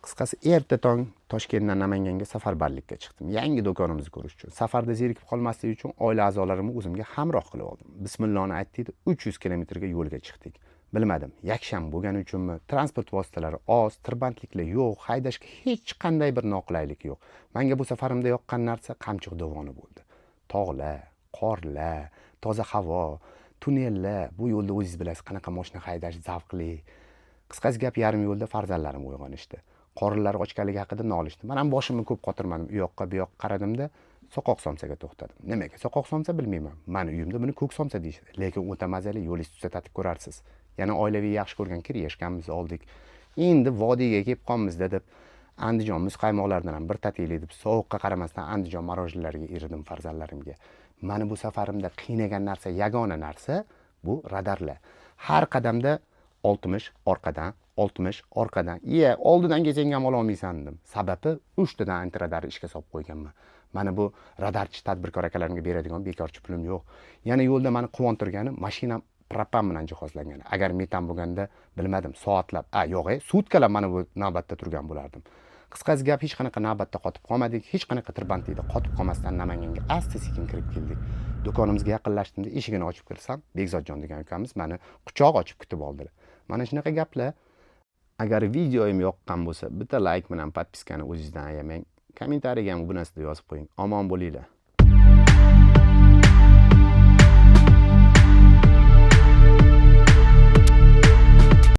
Qisqasi erta tong Toshkentdan Namanganga safarbarlikka chiqdim. Yangi do'konimizni ko'rish uchun. Safarda zerikib qolmaslik uchun oila a'zolarimni o'zimga hamroh qilib oldim. Bismillohni aytdik, 300 kilometrga yo'lga chiqdik. Bilmadim, yakshanba bo'lgani uchunmi, transport vositalari oz, tirbandliklar yo'q, haydashga hech qanday bir noqulaylik yo'q. Menga bu safarimda yoqqan narsa Qamchiq dovoni bo'ldi. Tog'lar, qorlar, toza havo, tunnellar, bu yo'lda o'zingiz bilasiz qanaqa mashina haydash zavqli. Qisqasi gap yarim yo'lda farzandlarim uyg'onishdi. Qorinlari ochganligi haqida nolishdi. Men ham boshimni ko'p qotirmadim. U yoqqa bu yoqqa qaradimda, soqoq somsaga to'xtadim. Nimaga soqoq somsa bilmayman. Meni uyimda buni ko'k somsa deyishadi. Lekin o'ta mazali, yo'lingiz tutsa tatib ko'rarsiz. Yana oilaviy yaxshi ko'rgan kir yeshganmiz oldik. Endi vodiyga kelib qolmizda deb Andijon muzqaymoqlaridan ham bir tatiylik deb sovuqqa qaramasdan Andijon marojinlariga eridim farzandlarimga. Meni bu safarimda qiynagan narsa, yagona narsa bu radarlar. Har qadamda 60 orqadan, 60 orqadan. Oldidan kelsang ham ololmaysan dedim. Sababi 3 tadan antiradar ishga solib qo'yganman. Mana bu radarchi tadbirkor akalarimga beradigan bekorchi pulim yo'q. Yana yo'lda meni quvontirgani mashinam propan bilan jihozlangan. Agar metan bo'lganda bilmadim, soatlab, yo'q, sutkalab mana bu navbatda turgan bo'lardim. Qisqasi gap, hech qanaqa navbatda qotib qolmadik, hech qanaqa tirbandlikda qotib qolmasdan Namanganga asta-sekin kirib keldik. Do'konimizga yaqinlashdimda eshigini ochib kirsam, Bekzodjon degan ukamiz meni quchoq ochib kutib oldilar. Mana shunaqa gaplar. Agar videoim yoqqan bo'lsa, bitta like bilan podpiskani o'zingizdan ayamang. Kommentariyaga ham bu narsani yozib qo'ying. Omon bo'linglar.